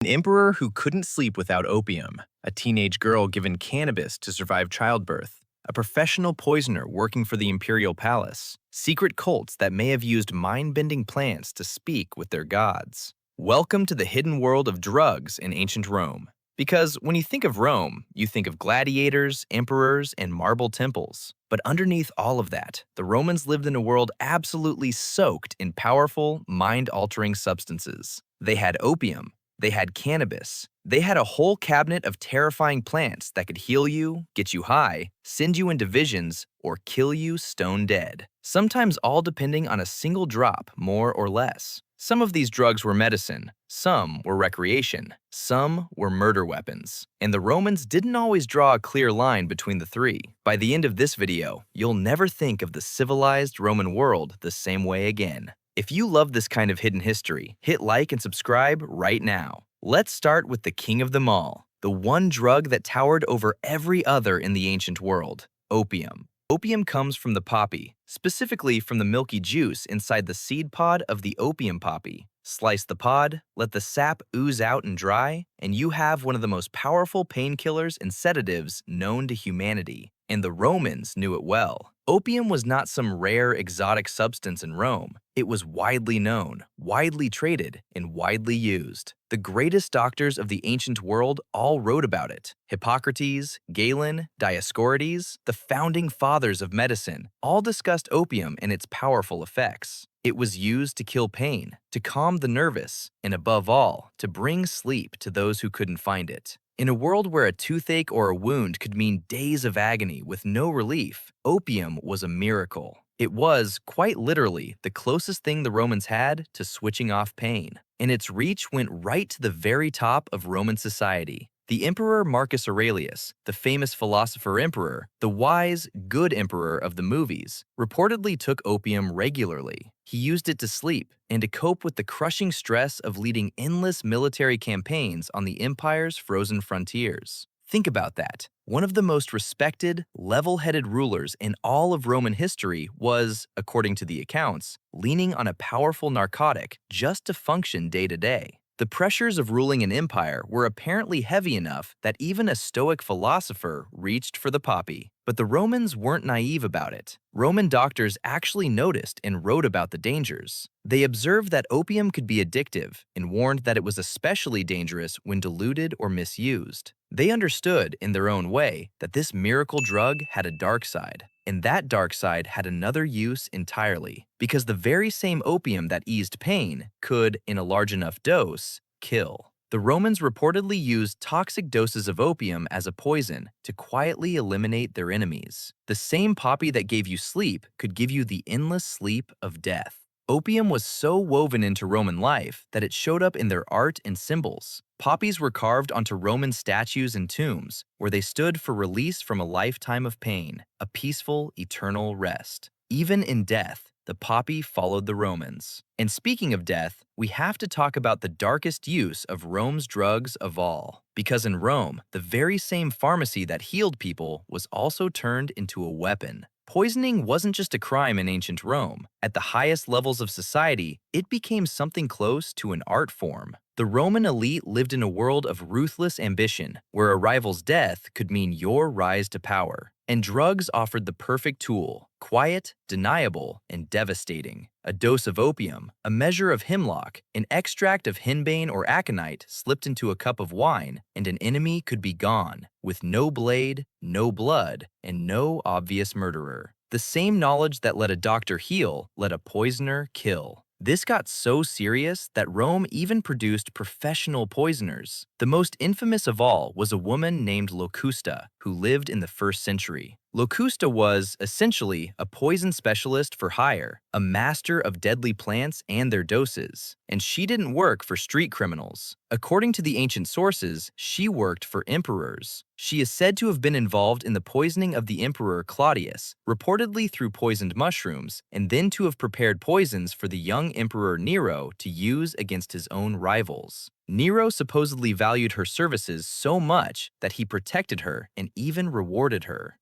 An emperor who couldn't sleep without opium, a teenage girl given cannabis to survive childbirth, a professional poisoner working for the imperial palace, secret cults that may have used mind-bending plants to speak with their gods. Welcome to the hidden world of drugs in ancient Rome. Because when you think of Rome, you think of gladiators, emperors, and marble temples. But underneath all of that, the Romans lived in a world absolutely soaked in powerful, mind-altering substances. They had opium, they had cannabis. They had a whole cabinet of terrifying plants that could heal you, get you high, send you into visions, or kill you stone dead. Sometimes all depending on a single drop, more or less. Some of these drugs were medicine, some were recreation, some were murder weapons. And the Romans didn't always draw a clear line between the three. By the end of this video, you'll never think of the civilized Roman world the same way again. If you love this kind of hidden history, hit like and subscribe right now. Let's start with the king of them all, the one drug that towered over every other in the ancient world, opium. Opium comes from the poppy, specifically from the milky juice inside the seed pod of the opium poppy. Slice the pod, let the sap ooze out and dry, and you have one of the most powerful painkillers and sedatives known to humanity. And the Romans knew it well. Opium was not some rare, exotic substance in Rome. It was widely known, widely traded, and widely used. The greatest doctors of the ancient world all wrote about it. Hippocrates, Galen, Dioscorides, the founding fathers of medicine, all discussed opium and its powerful effects. It was used to kill pain, to calm the nervous, and above all, to bring sleep to those who couldn't find it. In a world where a toothache or a wound could mean days of agony with no relief, opium was a miracle. It was, quite literally, the closest thing the Romans had to switching off pain. And its reach went right to the very top of Roman society. The Emperor Marcus Aurelius, the famous philosopher-emperor, the wise, good emperor of the movies, reportedly took opium regularly. He used it to sleep and to cope with the crushing stress of leading endless military campaigns on the empire's frozen frontiers. Think about that. One of the most respected, level-headed rulers in all of Roman history was, according to the accounts, leaning on a powerful narcotic just to function day to day. The pressures of ruling an empire were apparently heavy enough that even a Stoic philosopher reached for the poppy. But the Romans weren't naive about it. Roman doctors actually noticed and wrote about the dangers. They observed that opium could be addictive and warned that it was especially dangerous when diluted or misused. They understood, in their own way, that this miracle drug had a dark side. And that dark side had another use entirely, because the very same opium that eased pain could, in a large enough dose, kill. The Romans reportedly used toxic doses of opium as a poison to quietly eliminate their enemies. The same poppy that gave you sleep could give you the endless sleep of death. Opium was so woven into Roman life that it showed up in their art and symbols. Poppies were carved onto Roman statues and tombs, where they stood for release from a lifetime of pain, a peaceful, eternal rest. Even in death, the poppy followed the Romans. And speaking of death, we have to talk about the darkest use of Rome's drugs of all. Because in Rome, the very same pharmacy that healed people was also turned into a weapon. Poisoning wasn't just a crime in ancient Rome. At the highest levels of society, it became something close to an art form. The Roman elite lived in a world of ruthless ambition, where a rival's death could mean your rise to power. And drugs offered the perfect tool: quiet, deniable, and devastating. A dose of opium, a measure of hemlock, an extract of henbane or aconite slipped into a cup of wine, and an enemy could be gone, with no blade, no blood, and no obvious murderer. The same knowledge that let a doctor heal let a poisoner kill. This got so serious that Rome even produced professional poisoners. The most infamous of all was a woman named Locusta, who lived in the 1st century. Locusta was, essentially, a poison specialist for hire, a master of deadly plants and their doses. And she didn't work for street criminals. According to the ancient sources, she worked for emperors. She is said to have been involved in the poisoning of the emperor Claudius, reportedly through poisoned mushrooms, and then to have prepared poisons for the young emperor Nero to use against his own rivals. Nero supposedly valued her services so much that he protected her and even rewarded her.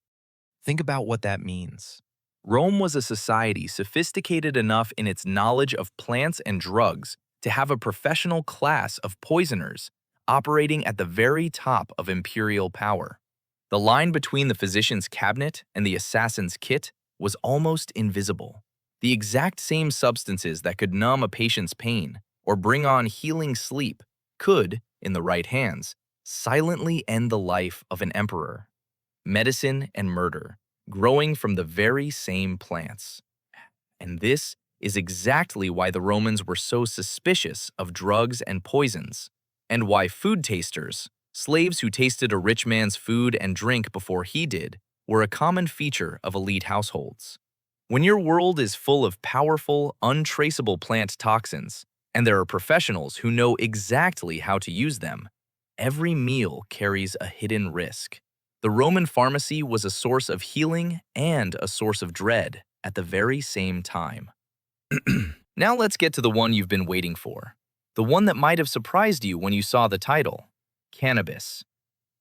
Think about what that means. Rome was a society sophisticated enough in its knowledge of plants and drugs to have a professional class of poisoners, operating at the very top of imperial power. The line between the physician's cabinet and the assassin's kit was almost invisible. The exact same substances that could numb a patient's pain or bring on healing sleep could, in the right hands, silently end the life of an emperor. Medicine and murder, growing from the very same plants. And this is exactly why the Romans were so suspicious of drugs and poisons, and why food tasters, slaves who tasted a rich man's food and drink before he did, were a common feature of elite households. When your world is full of powerful, untraceable plant toxins, and there are professionals who know exactly how to use them, every meal carries a hidden risk. The Roman pharmacy was a source of healing and a source of dread at the very same time. Now let's get to the one you've been waiting for. The one that might have surprised you when you saw the title: cannabis.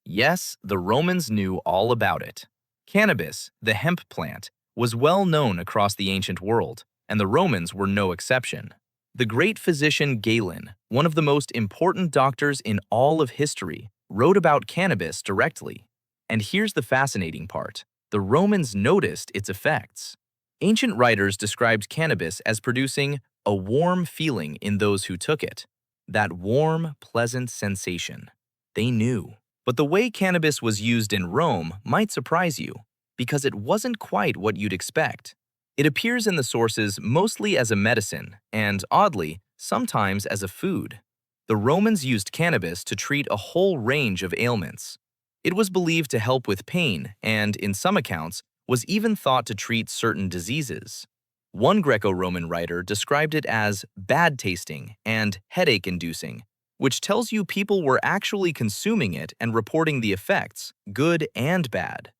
Yes, the Romans knew all about it. Cannabis, the hemp plant, was well known across the ancient world, and the Romans were no exception. The great physician Galen, one of the most important doctors in all of history, wrote about cannabis directly. And here's the fascinating part: the Romans noticed its effects. Ancient writers described cannabis as producing a warm feeling in those who took it. That warm, pleasant sensation. They knew. But the way cannabis was used in Rome might surprise you, because it wasn't quite what you'd expect. It appears in the sources mostly as a medicine and, oddly, sometimes as a food. The Romans used cannabis to treat a whole range of ailments. It was believed to help with pain and, in some accounts, was even thought to treat certain diseases. One Greco-Roman writer described it as bad tasting and headache-inducing, which tells you people were actually consuming it and reporting the effects, good and bad.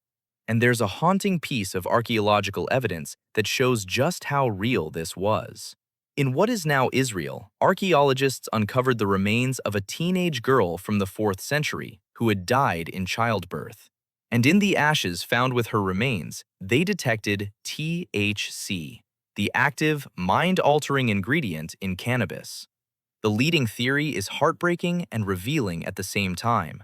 And there's a haunting piece of archaeological evidence that shows just how real this was. In what is now Israel, archaeologists uncovered the remains of a teenage girl from the 4th century who had died in childbirth. And in the ashes found with her remains, they detected THC, the active, mind-altering ingredient in cannabis. The leading theory is heartbreaking and revealing at the same time: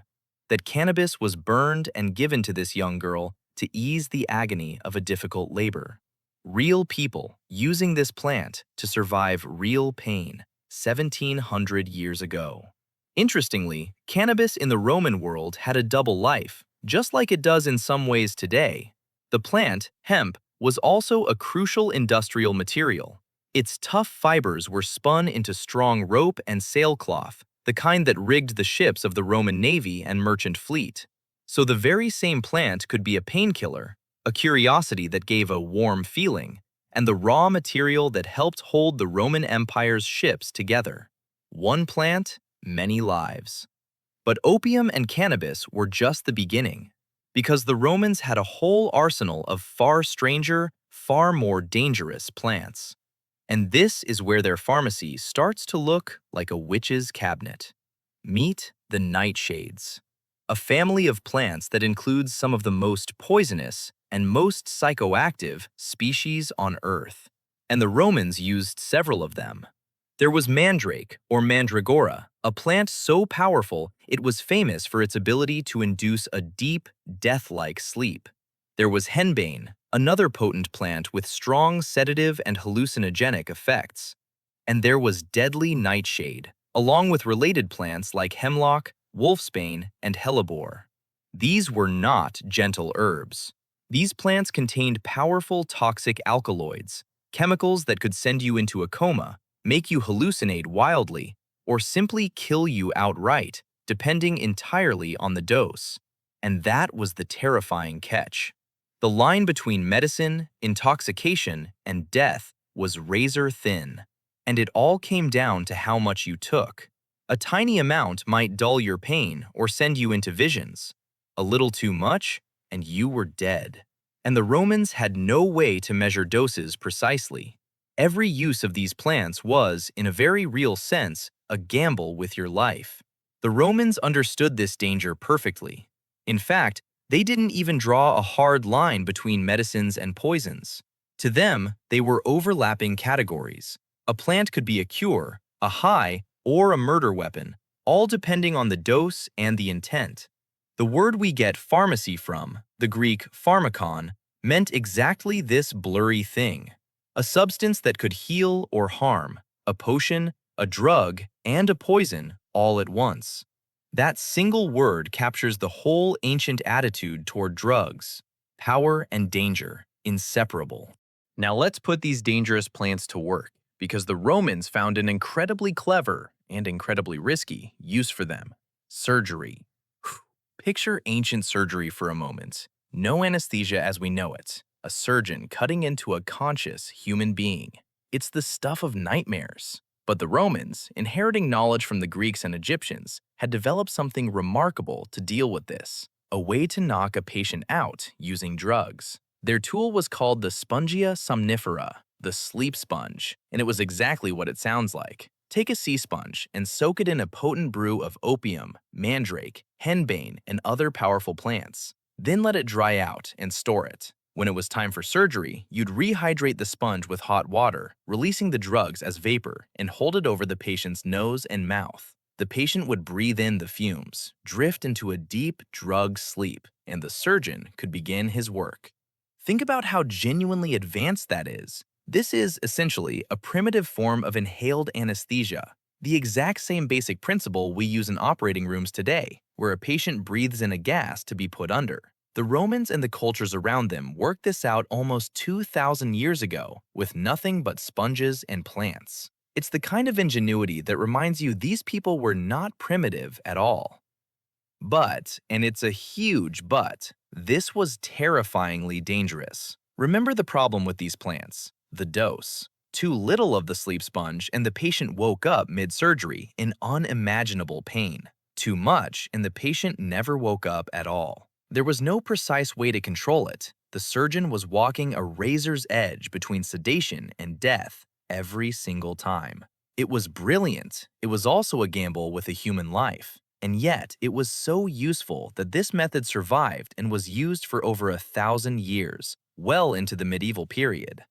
that cannabis was burned and given to this young girl to ease the agony of a difficult labor. Real people using this plant to survive real pain 1,700 years ago. Interestingly, cannabis in the Roman world had a double life, just like it does in some ways today. The plant, hemp, was also a crucial industrial material. Its tough fibers were spun into strong rope and sailcloth, the kind that rigged the ships of the Roman navy and merchant fleet. So the very same plant could be a painkiller, a curiosity that gave a warm feeling, and the raw material that helped hold the Roman Empire's ships together. One plant, many lives. But opium and cannabis were just the beginning, because the Romans had a whole arsenal of far stranger, far more dangerous plants. And this is where their pharmacy starts to look like a witch's cabinet. Meet the nightshades, a family of plants that includes some of the most poisonous and most psychoactive species on Earth. And the Romans used several of them. There was mandrake, or mandragora, a plant so powerful it was famous for its ability to induce a deep, death-like sleep. There was henbane, another potent plant with strong sedative and hallucinogenic effects. And there was deadly nightshade, along with related plants like hemlock, wolfsbane, and hellebore. These were not gentle herbs. These plants contained powerful toxic alkaloids, chemicals that could send you into a coma, make you hallucinate wildly, or simply kill you outright, depending entirely on the dose. And that was the terrifying catch. The line between medicine, intoxication, and death was razor thin, and it all came down to how much you took. A tiny amount might dull your pain or send you into visions. A little too much, and you were dead. And the Romans had no way to measure doses precisely. Every use of these plants was, in a very real sense, a gamble with your life. The Romans understood this danger perfectly. In fact, they didn't even draw a hard line between medicines and poisons. To them, they were overlapping categories. A plant could be a cure, a high, or a murder weapon, all depending on the dose and the intent. The word we get pharmacy from, the Greek pharmakon, meant exactly this blurry thing, a substance that could heal or harm, a potion, a drug, and a poison all at once. That single word captures the whole ancient attitude toward drugs, power and danger, inseparable. Now let's put these dangerous plants to work, because the Romans found an incredibly clever and incredibly risky use for them: surgery. Picture ancient surgery for a moment. No anesthesia as we know it. A surgeon cutting into a conscious human being. It's the stuff of nightmares. But the Romans, inheriting knowledge from the Greeks and Egyptians, had developed something remarkable to deal with this: a way to knock a patient out using drugs. Their tool was called the spongia somnifera, the sleep sponge, and it was exactly what it sounds like. Take a sea sponge and soak it in a potent brew of opium, mandrake, henbane, and other powerful plants. Then let it dry out and store it. When it was time for surgery, you'd rehydrate the sponge with hot water, releasing the drugs as vapor, and hold it over the patient's nose and mouth. The patient would breathe in the fumes, drift into a deep drug sleep, and the surgeon could begin his work. Think about how genuinely advanced that is. This is, essentially, a primitive form of inhaled anesthesia, the exact same basic principle we use in operating rooms today, where a patient breathes in a gas to be put under. The Romans and the cultures around them worked this out almost 2,000 years ago with nothing but sponges and plants. It's the kind of ingenuity that reminds you these people were not primitive at all. But, and it's a huge but, this was terrifyingly dangerous. Remember the problem with these plants: the dose. Too little of the sleep sponge and the patient woke up mid-surgery in unimaginable pain. Too much and the patient never woke up at all. There was no precise way to control it. The surgeon was walking a razor's edge between sedation and death every single time. It was brilliant. It was also a gamble with a human life. And yet, it was so useful that this method survived and was used for over 1,000 years, well into the medieval period.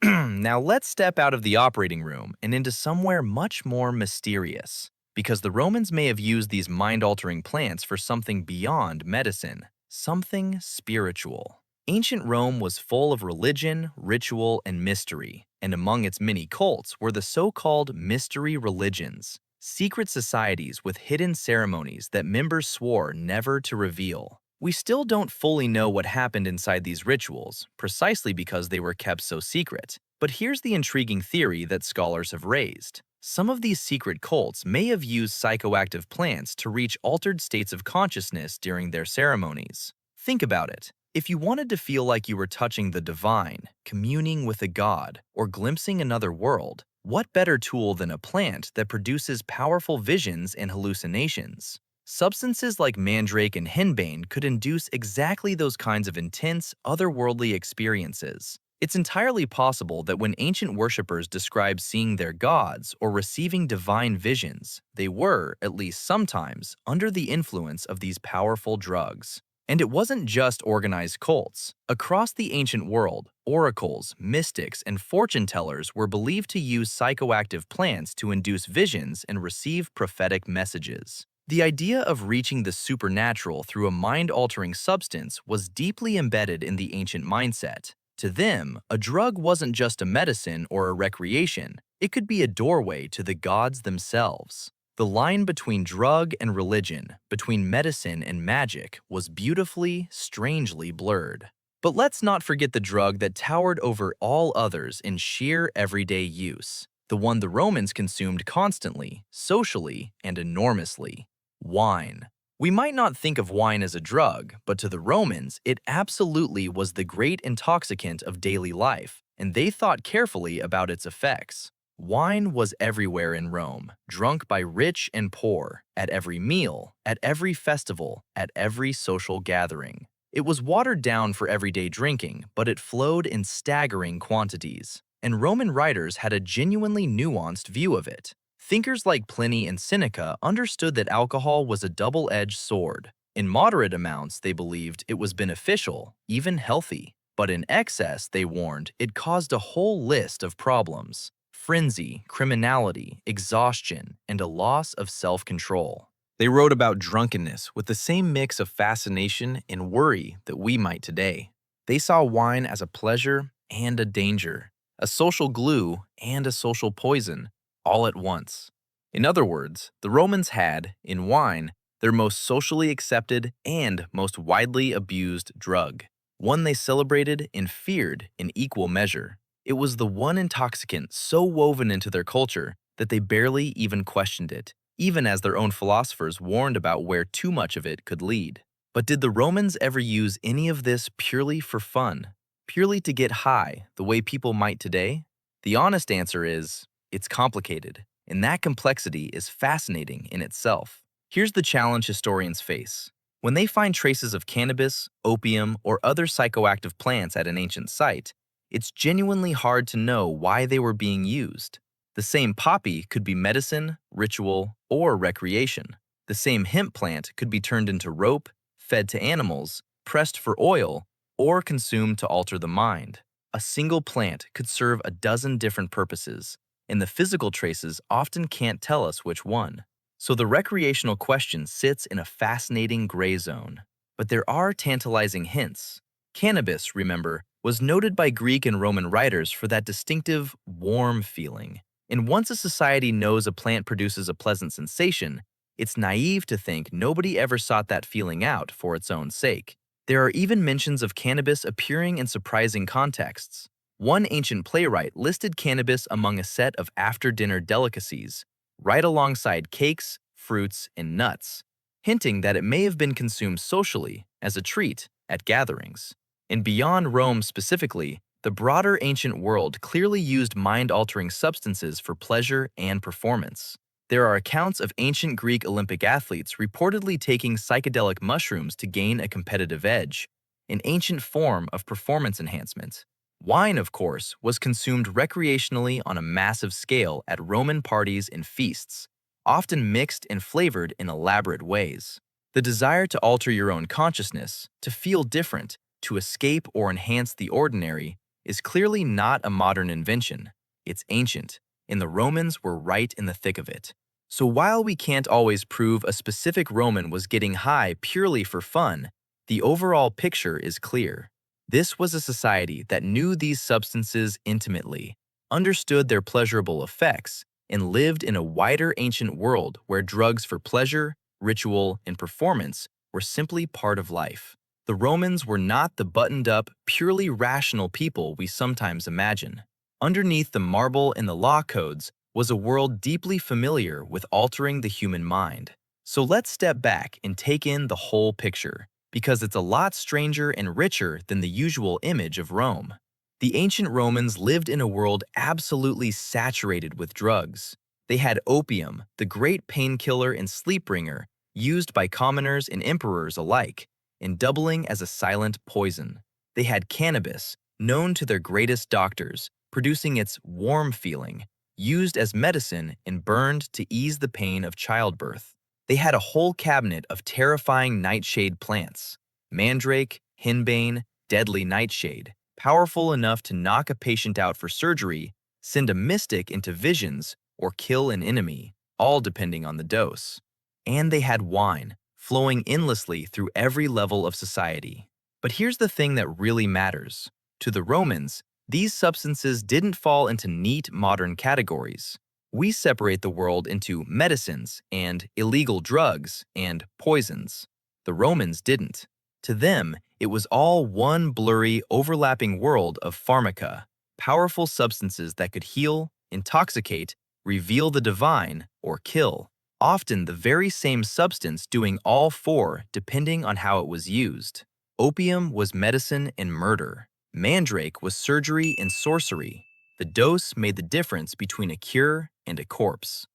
Now let's step out of the operating room and into somewhere much more mysterious, because the Romans may have used these mind-altering plants for something beyond medicine, something spiritual. Ancient Rome was full of religion, ritual, and mystery, and among its many cults were the so-called mystery religions, secret societies with hidden ceremonies that members swore never to reveal. We still don't fully know what happened inside these rituals, precisely because they were kept so secret. But here's the intriguing theory that scholars have raised. Some of these secret cults may have used psychoactive plants to reach altered states of consciousness during their ceremonies. Think about it. If you wanted to feel like you were touching the divine, communing with a god, or glimpsing another world, what better tool than a plant that produces powerful visions and hallucinations? Substances like mandrake and henbane could induce exactly those kinds of intense, otherworldly experiences. It's entirely possible that when ancient worshippers described seeing their gods or receiving divine visions, they were, at least sometimes, under the influence of these powerful drugs. And it wasn't just organized cults. Across the ancient world, oracles, mystics, and fortune-tellers were believed to use psychoactive plants to induce visions and receive prophetic messages. The idea of reaching the supernatural through a mind-altering substance was deeply embedded in the ancient mindset. To them, a drug wasn't just a medicine or a recreation. It could be a doorway to the gods themselves. The line between drug and religion, between medicine and magic, was beautifully, strangely blurred. But let's not forget the drug that towered over all others in sheer everyday use, the one the Romans consumed constantly, socially, and enormously: wine. We might not think of wine as a drug, but to the Romans, it absolutely was the great intoxicant of daily life, and they thought carefully about its effects. Wine was everywhere in Rome, drunk by rich and poor, at every meal, at every festival, at every social gathering. It was watered down for everyday drinking, but it flowed in staggering quantities, and Roman writers had a genuinely nuanced view of it. Thinkers like Pliny and Seneca understood that alcohol was a double-edged sword. In moderate amounts, they believed it was beneficial, even healthy. But in excess, they warned, it caused a whole list of problems. frenzy, criminality, exhaustion, and a loss of self-control. They wrote about drunkenness with the same mix of fascination and worry that we might today. They saw wine as a pleasure and a danger, a social glue and a social poison, all at once. In other words, the Romans had, in wine, their most socially accepted and most widely abused drug, one they celebrated and feared in equal measure. It was the one intoxicant so woven into their culture that they barely even questioned it, even as their own philosophers warned about where too much of it could lead. But did the Romans ever use any of this purely for fun, purely to get high, the way people might today? The honest answer is, it's complicated, and that complexity is fascinating in itself. Here's the challenge historians face. When they find traces of cannabis, opium, or other psychoactive plants at an ancient site, it's genuinely hard to know why they were being used. The same poppy could be medicine, ritual, or recreation. The same hemp plant could be turned into rope, fed to animals, pressed for oil, or consumed to alter the mind. A single plant could serve a dozen different purposes, and the physical traces often can't tell us which one. So the recreational question sits in a fascinating gray zone. But there are tantalizing hints. Cannabis, remember, was noted by Greek and Roman writers for that distinctive, warm feeling. And once a society knows a plant produces a pleasant sensation, it's naive to think nobody ever sought that feeling out for its own sake. There are even mentions of cannabis appearing in surprising contexts. One ancient playwright listed cannabis among a set of after-dinner delicacies, right alongside cakes, fruits, and nuts, hinting that it may have been consumed socially, as a treat, at gatherings. And beyond Rome specifically, the broader ancient world clearly used mind-altering substances for pleasure and performance. There are accounts of ancient Greek Olympic athletes reportedly taking psychedelic mushrooms to gain a competitive edge, an ancient form of performance enhancement. Wine, of course, was consumed recreationally on a massive scale at Roman parties and feasts, often mixed and flavored in elaborate ways. The desire to alter your own consciousness, to feel different, to escape or enhance the ordinary, is clearly not a modern invention. It's ancient, and the Romans were right in the thick of it. So while we can't always prove a specific Roman was getting high purely for fun, the overall picture is clear. This was a society that knew these substances intimately, understood their pleasurable effects, and lived in a wider ancient world where drugs for pleasure, ritual, and performance were simply part of life. The Romans were not the buttoned-up, purely rational people we sometimes imagine. Underneath the marble and the law codes was a world deeply familiar with altering the human mind. So let's step back and take in the whole picture, because it's a lot stranger and richer than the usual image of Rome. The ancient Romans lived in a world absolutely saturated with drugs. They had opium, the great painkiller and sleep bringer, used by commoners and emperors alike, and doubling as a silent poison. They had cannabis, known to their greatest doctors, producing its warm feeling, used as medicine and burned to ease the pain of childbirth. They had a whole cabinet of terrifying nightshade plants, mandrake, henbane, deadly nightshade, powerful enough to knock a patient out for surgery, send a mystic into visions, or kill an enemy, all depending on the dose. And they had wine, flowing endlessly through every level of society. But here's the thing that really matters. To the Romans, these substances didn't fall into neat modern categories. We separate the world into medicines and illegal drugs and poisons. The Romans didn't. To them, it was all one blurry, overlapping world of pharmaca, powerful substances that could heal, intoxicate, reveal the divine, or kill. Often the very same substance doing all four depending on how it was used. Opium was medicine and murder. Mandrake was surgery and sorcery. The dose made the difference between a cure and a corpse.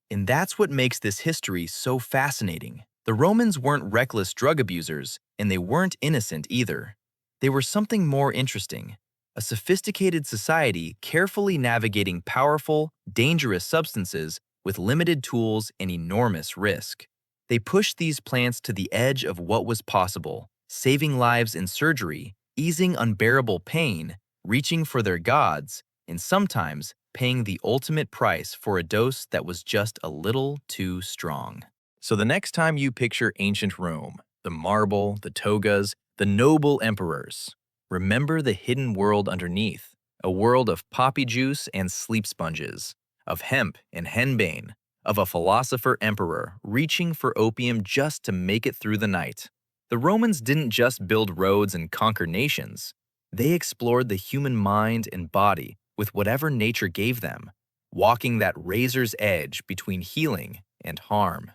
And that's what makes this history so fascinating. The Romans weren't reckless drug abusers, and they weren't innocent either. They were something more interesting, a sophisticated society carefully navigating powerful, dangerous substances with limited tools and enormous risk. They pushed these plants to the edge of what was possible, saving lives in surgery, easing unbearable pain, reaching for their gods, and sometimes paying the ultimate price for a dose that was just a little too strong. So the next time you picture ancient Rome, the marble, the togas, the noble emperors, remember the hidden world underneath, a world of poppy juice and sleep sponges, of hemp and henbane, of a philosopher emperor reaching for opium just to make it through the night. The Romans didn't just build roads and conquer nations. They explored the human mind and body with whatever nature gave them, walking that razor's edge between healing and harm.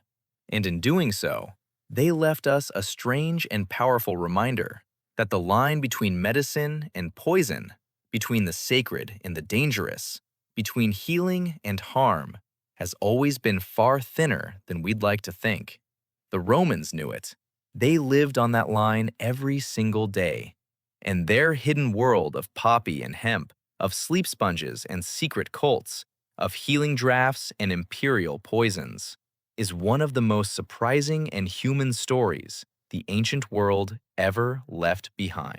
And in doing so, they left us a strange and powerful reminder that the line between medicine and poison, between the sacred and the dangerous, between healing and harm, has always been far thinner than we'd like to think. The Romans knew it. They lived on that line every single day. And their hidden world of poppy and hemp, of sleep sponges and secret cults, of healing drafts and imperial poisons, is one of the most surprising and human stories the ancient world ever left behind.